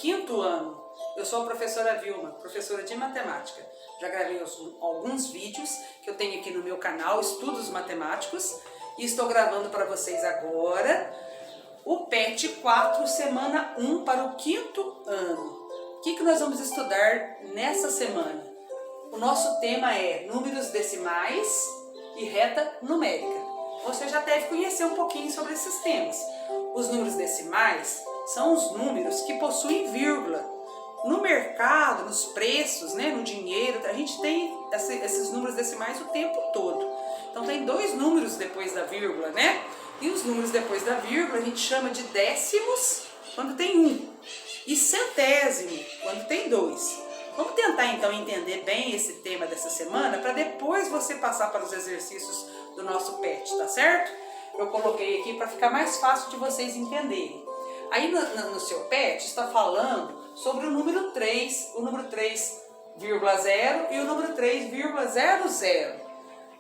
quinto ano. Eu sou a professora Vilma, professora de matemática. Já gravei alguns vídeos que eu tenho aqui no meu canal, Estudos Matemáticos, e estou gravando para vocês agora o PET 4, semana 1 para o quinto ano. O que nós vamos estudar nessa semana? O nosso tema é números decimais e reta numérica. Você já deve conhecer um pouquinho sobre esses temas. Os números decimais são os números que possuem vírgula. No mercado, nos preços, né, no dinheiro, a gente tem esses números decimais o tempo todo. Então tem dois números depois da vírgula, né? E os números depois da vírgula a gente chama de décimos quando tem um e centésimo quando tem dois. Vamos tentar então entender bem esse tema dessa semana para depois você passar para os exercícios do nosso PET, tá certo? Eu coloquei aqui para ficar mais fácil de vocês entenderem. Aí no seu PET está falando sobre o número 3, o número 3,0 e o número 3,00.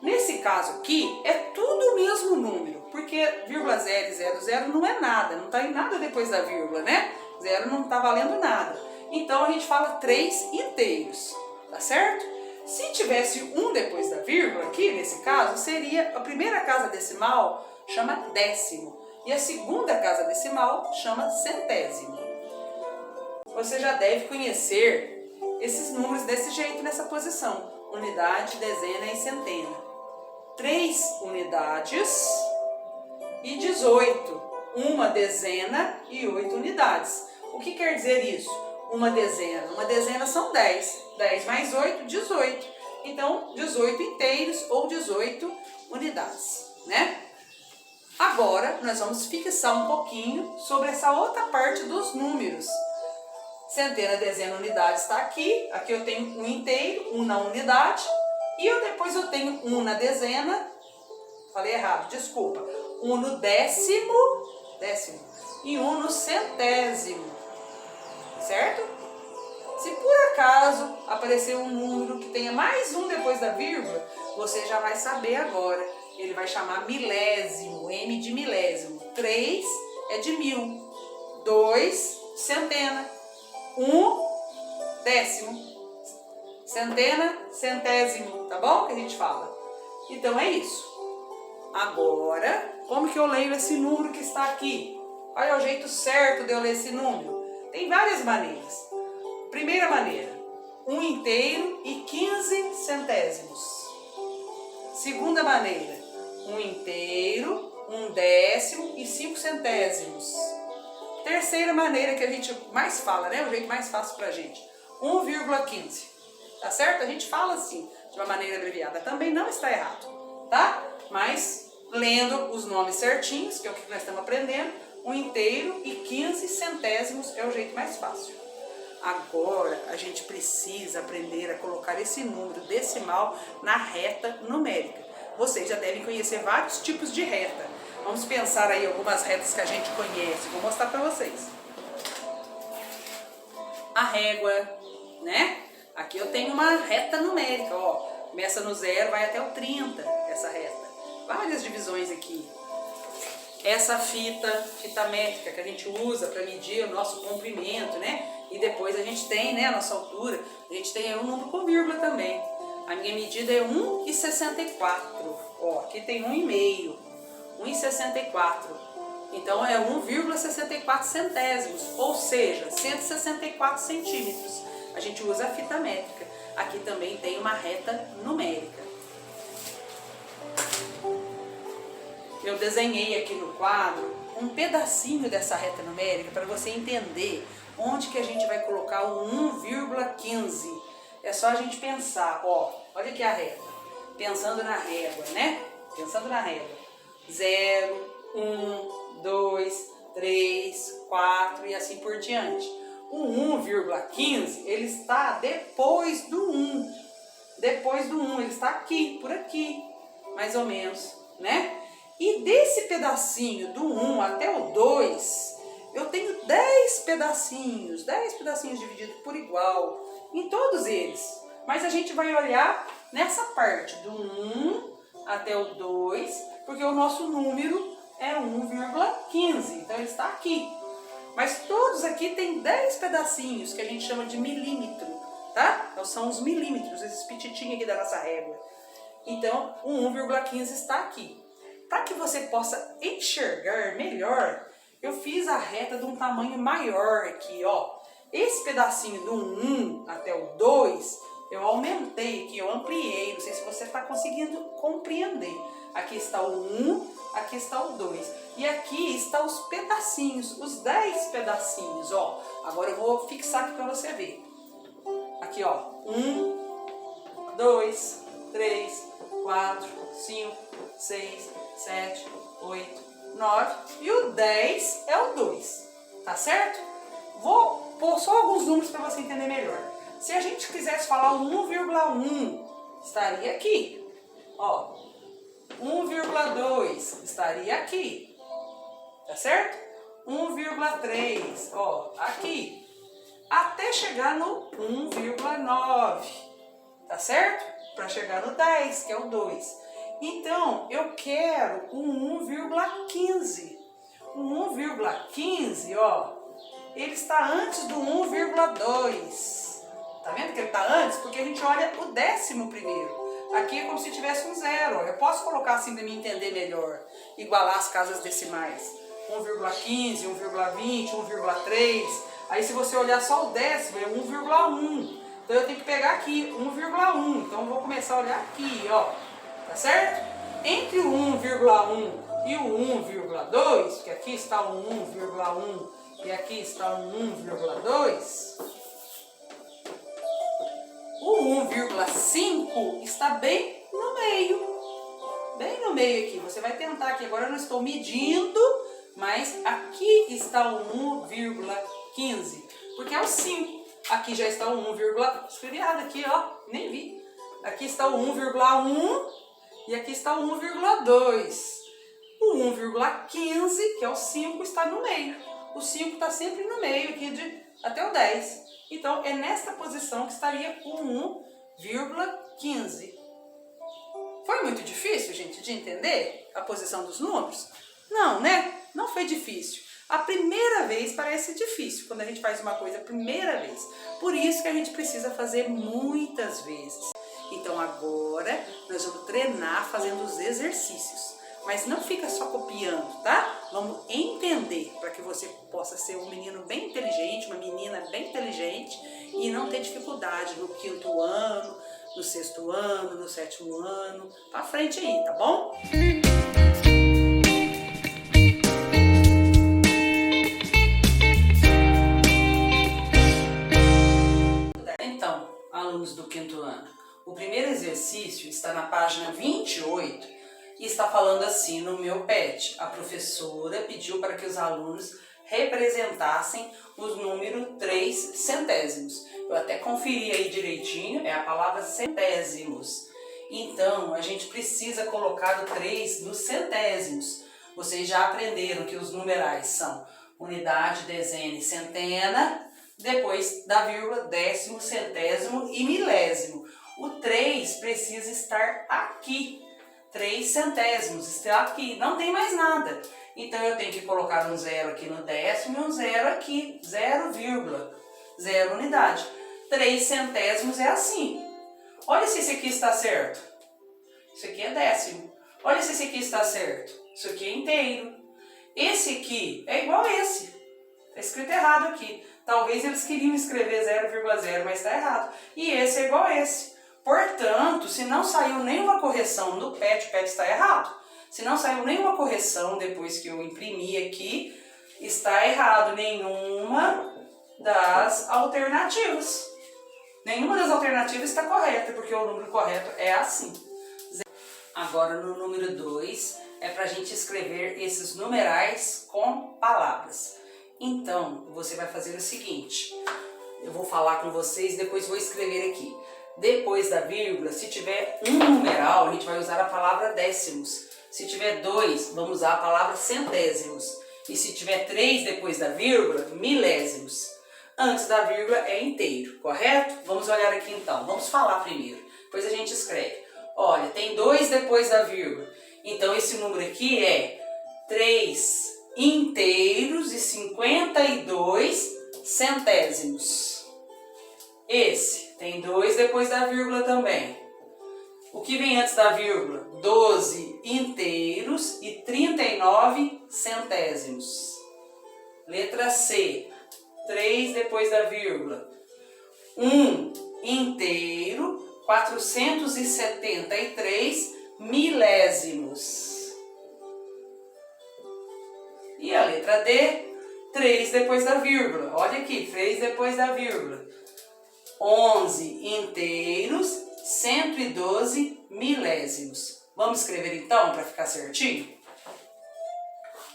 Nesse caso aqui, é tudo o mesmo número, porque vírgula 0 e 00 não é nada, não está em nada depois da vírgula, né? Zero não está valendo nada. Então a gente fala 3 inteiros, tá certo? Se tivesse um depois da vírgula, aqui nesse caso, seria a primeira casa decimal, chama décimo, e a segunda casa decimal chama centésimo. Você já deve conhecer esses números desse jeito, nessa posição: unidade, dezena e centena. 3 unidades e 18. Uma dezena e 8 unidades. O que quer dizer isso? Uma dezena? Uma dezena são 10. 10 mais 8, 18. Então, 18 inteiros ou 18 unidades, né? Agora, nós vamos fixar um pouquinho sobre essa outra parte dos números. Centena, dezena, unidade está aqui. Aqui eu tenho um inteiro, um na unidade. E depois eu tenho um na dezena. Falei errado, desculpa. Um no décimo e um no centésimo. Certo? Se por acaso aparecer um número que tenha mais um depois da vírgula, você já vai saber agora. Ele vai chamar milésimo, M de milésimo. 3 é de 1000. 2, centena. 1, décimo. Centena, centésimo, tá bom? Que a gente fala. Então é isso. Agora, como que eu leio esse número que está aqui? Qual é o jeito certo de eu ler esse número? Tem várias maneiras. Primeira maneira, 1 inteiro e 15 centésimos. Segunda maneira, 1 inteiro, 1 décimo e 5 centésimos. Terceira maneira que a gente mais fala, né? O jeito mais fácil pra gente, 1,15. Tá certo? A gente fala assim, de uma maneira abreviada. Também não está errado, tá? Mas lendo os nomes certinhos, que é o que nós estamos aprendendo, 1 inteiro e 15 centésimos é o jeito mais fácil. Agora a gente precisa aprender a colocar esse número decimal na reta numérica. Vocês já devem conhecer vários tipos de reta. Vamos pensar aí algumas retas que a gente conhece. Vou mostrar para vocês. A régua, né? Aqui eu tenho uma reta numérica, ó. Começa no 0, vai até o 30, essa reta. Várias divisões aqui. Essa fita métrica que a gente usa para medir o nosso comprimento, né? E depois a gente tem, né, a nossa altura, a gente tem um número com vírgula também. A minha medida é 1,64. Ó, aqui tem 1,5. 1,64. Então é 1,64 centésimos, ou seja, 164 centímetros. A gente usa a fita métrica. Aqui também tem uma reta numérica. Eu desenhei aqui no quadro um pedacinho dessa reta numérica para você entender onde que a gente vai colocar o 1,15. É só a gente pensar, ó, olha aqui a reta. Pensando na régua, né? Pensando na régua. 0, 1, 2, 3, 4 e assim por diante. O 1,15, ele está depois do 1. Depois do 1, ele está aqui, por aqui, mais ou menos, né? E desse pedacinho do 1 até o 2, eu tenho 10 pedacinhos divididos por igual, em todos eles. Mas a gente vai olhar nessa parte, do 1 até o 2, porque o nosso número é 1,15, então ele está aqui. Mas todos aqui tem 10 pedacinhos, que a gente chama de milímetro, tá? Então são os milímetros, esses pititinhos aqui da nossa régua. Então, o 1,15 está aqui. Para que você possa enxergar melhor, eu fiz a reta de um tamanho maior aqui, ó. Esse pedacinho do 1 até o 2, eu aumentei aqui, eu ampliei. Não sei se você está conseguindo compreender. Aqui está o 1, aqui está o 2. E aqui estão os pedacinhos, os 10 pedacinhos, ó. Agora eu vou fixar aqui para você ver. Aqui, ó. 1, 2, 3, 4, 5, 6, 7, 8, 9. E o 10 é o 2. Tá certo? Vou pôr só alguns números para você entender melhor. Se a gente quisesse falar o 1,1, estaria aqui. Ó. 1,2 estaria aqui. Tá certo? 1,3, ó, aqui. Até chegar no 1,9. Tá certo? Para chegar no 10, que é o 2. Então, eu quero um 1,15. O 1,15, ó, ele está antes do 1,2. Tá vendo que ele está antes? Porque a gente olha o décimo primeiro. Aqui é como se tivesse um zero. Eu posso colocar assim para me entender melhor. Igualar as casas decimais. 1,15, 1,20, 1,3. Aí se você olhar só o décimo, é 1,1. Então eu tenho que pegar aqui 1,1. Então eu vou começar a olhar aqui, ó. Tá certo? Entre o 1,1 e o 1,2, porque aqui está o 1,1 e aqui está o 1,2, o 1,5 está bem no meio. Bem no meio aqui. Você vai tentar aqui. Agora eu não estou medindo, mas aqui está o 1,15. Porque é o 5. Aqui já está o 1, escrevi errado aqui, ó. Nem vi. Aqui está o 1,1 e aqui está o 1,2. O 1,15, que é o 5, está no meio. O 5 está sempre no meio aqui até o 10. Então, é nesta posição que estaria o 1,15. Foi muito difícil, gente, de entender a posição dos números? Não, né? Não foi difícil. A primeira vez parece difícil, quando a gente faz uma coisa a primeira vez. Por isso que a gente precisa fazer muitas vezes. Então, agora, nós vamos treinar fazendo os exercícios. Mas não fica só copiando, tá? Vamos entender para que você possa ser um menino bem inteligente, uma menina bem inteligente e não ter dificuldade no 5º ano, no 6º ano, no 7º ano. Pra frente aí, tá bom? Então, alunos do 5º ano, o primeiro exercício está na página 28 e está falando assim: no meu PET, a professora pediu para que os alunos representassem os números 3 centésimos. Eu até conferi aí direitinho, é a palavra centésimos. Então, a gente precisa colocar o 3 nos centésimos. Vocês já aprenderam que os numerais são unidade, dezena e centena, depois da vírgula, décimo, centésimo e milésimo. O 3 precisa estar aqui. 3 centésimos, está aqui, não tem mais nada. Então eu tenho que colocar um zero aqui no décimo e um zero aqui, 0 unidade. 3 centésimos é assim. Olha se esse aqui está certo. Isso aqui é décimo. Olha se esse aqui está certo. Isso aqui é inteiro. Esse aqui é igual a esse. Está escrito errado aqui. Talvez eles queriam escrever 0,0, mas está errado. E esse é igual a esse. Portanto, se não saiu nenhuma correção no PET, o PET está errado. Se não saiu nenhuma correção depois que eu imprimi aqui, está errado nenhuma das alternativas. Nenhuma das alternativas está correta, porque o número correto é assim. Agora, no número 2, é para a gente escrever esses numerais com palavras. Então, você vai fazer o seguinte: eu vou falar com vocês, depois vou escrever aqui. Depois da vírgula, se tiver um numeral, a gente vai usar a palavra décimos. Se tiver 2, vamos usar a palavra centésimos. E se tiver 3 depois da vírgula, milésimos. Antes da vírgula é inteiro, correto? Vamos olhar aqui então. Vamos falar primeiro, depois a gente escreve. Olha, tem 2 depois da vírgula. Então esse número aqui é 3 inteiros e 52 centésimos. Esse tem 2 depois da vírgula também. O que vem antes da vírgula? 12 inteiros e 39 centésimos. Letra C, 3 depois da vírgula. 1 inteiro, 473 milésimos. E a letra D, 3 depois da vírgula. Olha aqui, 3 depois da vírgula. 11 inteiros, 112 milésimos. Vamos escrever então para ficar certinho?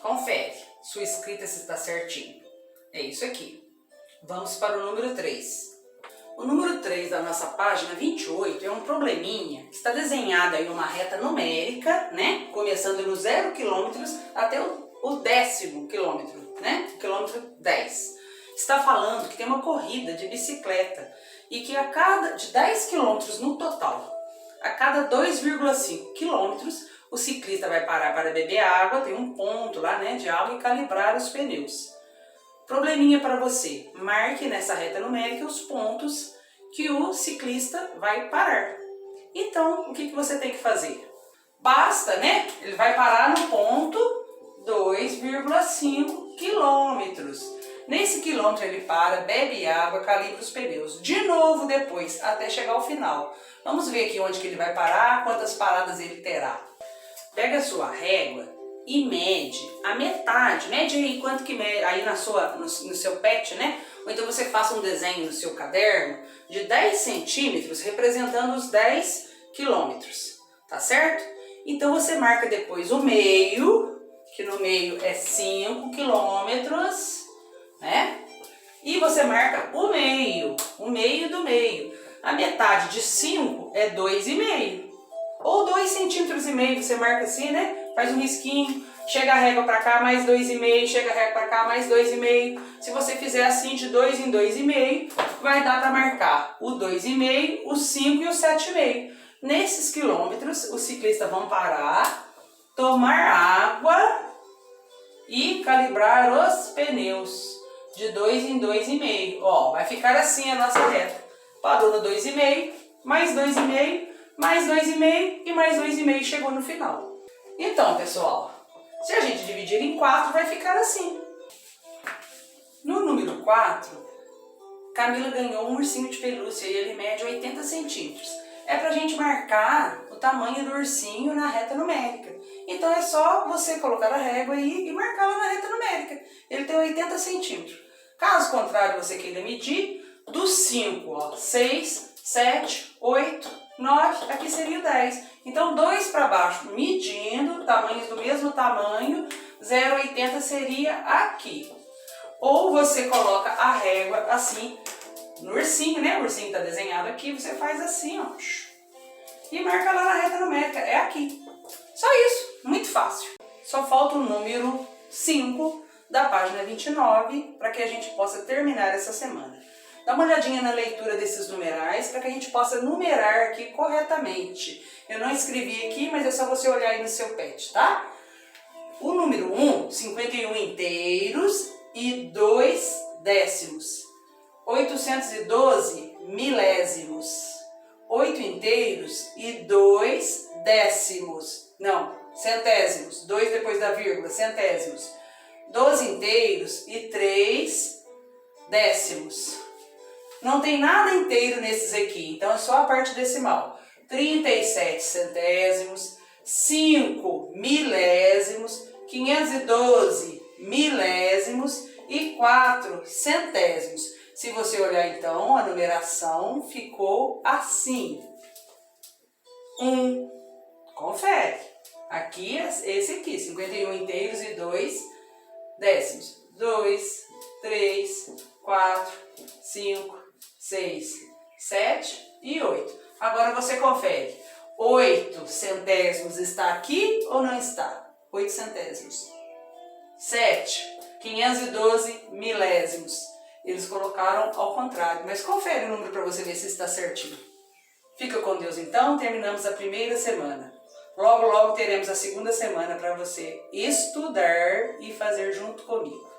Confere sua escrita se está certinho. É isso aqui. Vamos para o número 3. O número 3 da nossa página 28 é um probleminha que está desenhado aí uma reta numérica, né? Começando no 0 km até o 10º quilômetro, né? O quilômetro 10. Está falando que tem uma corrida de bicicleta e que de 10 km no total, a cada 2,5 km, o ciclista vai parar para beber água, tem um ponto lá, né, de água e calibrar os pneus. Probleminha para você, marque nessa reta numérica os pontos que o ciclista vai parar. Então, o que você tem que fazer? Basta, né? Ele vai parar no ponto 2,5 quilômetros. Nesse quilômetro ele para, bebe água, calibra os pneus. De novo depois, até chegar ao final. Vamos ver aqui onde que ele vai parar, quantas paradas ele terá. Pega a sua régua e mede a metade. Mede aí quanto que mede aí no seu pet, né? Ou então você faça um desenho no seu caderno de 10 centímetros representando os 10 quilômetros. Tá certo? Então você marca depois o meio, que no meio é 5 quilômetros, né? E você marca o meio do meio. A metade de 5 é 2,5. Ou 2,5 centímetros, você marca assim, né? Faz um risquinho, chega a régua para cá, mais 2,5, chega a régua para cá, mais 2,5. Se você fizer assim de 2 em 2,5, vai dar para marcar o 2,5, o 5 e o 7,5. Nesses quilômetros, os ciclistas vão parar, tomar água e calibrar os pneus de 2 em 2,5. Ó, vai ficar assim a nossa reta. Parou no 2,5, mais 2,5, mais 2,5 e mais 2,5, chegou no final. Então, pessoal, se a gente dividir em 4, vai ficar assim. No número 4, Camila ganhou um ursinho de pelúcia e ele mede 80 centímetros. É pra gente marcar o tamanho do ursinho na reta numérica. Então é só você colocar a régua aí e marcar lá na reta numérica. Ele tem 80 centímetros. Caso contrário, você queira medir, dos 5, ó, 6, 7, 8, 9, aqui seria o 10. Então, 2 para baixo, medindo, tamanhos do mesmo tamanho, 0,80 seria aqui. Ou você coloca a régua assim, no ursinho, né? O ursinho está desenhado aqui, você faz assim, ó. E marca lá na reta numérica, é aqui. Só isso, muito fácil. Só falta o número 5 da página 29 para que a gente possa terminar essa semana. Dá uma olhadinha na leitura desses numerais para que a gente possa numerar aqui corretamente. Eu não escrevi aqui, mas é só você olhar aí no seu pet, tá? O número 1, 51 inteiros e 2 décimos. 812 milésimos. 8 inteiros e 2 décimos. Não, centésimos. 2 depois da vírgula, centésimos. 12 inteiros e 3 décimos. Não tem nada inteiro nesses aqui, então é só a parte decimal. 37 centésimos, 5 milésimos, 512 milésimos e 4 centésimos. Se você olhar então, a numeração ficou assim. 1, confere. Aqui, esse aqui, 51 inteiros e 2 décimos. 2, 3, 4, 5, 6, 7 e 8. Agora você confere. 8 centésimos está aqui ou não está? 8 centésimos. 7, 512 milésimos. Eles colocaram ao contrário, mas confere o número para você ver se está certinho. Fica com Deus então, terminamos a primeira semana. Logo, logo teremos a segunda semana para você estudar e fazer junto comigo.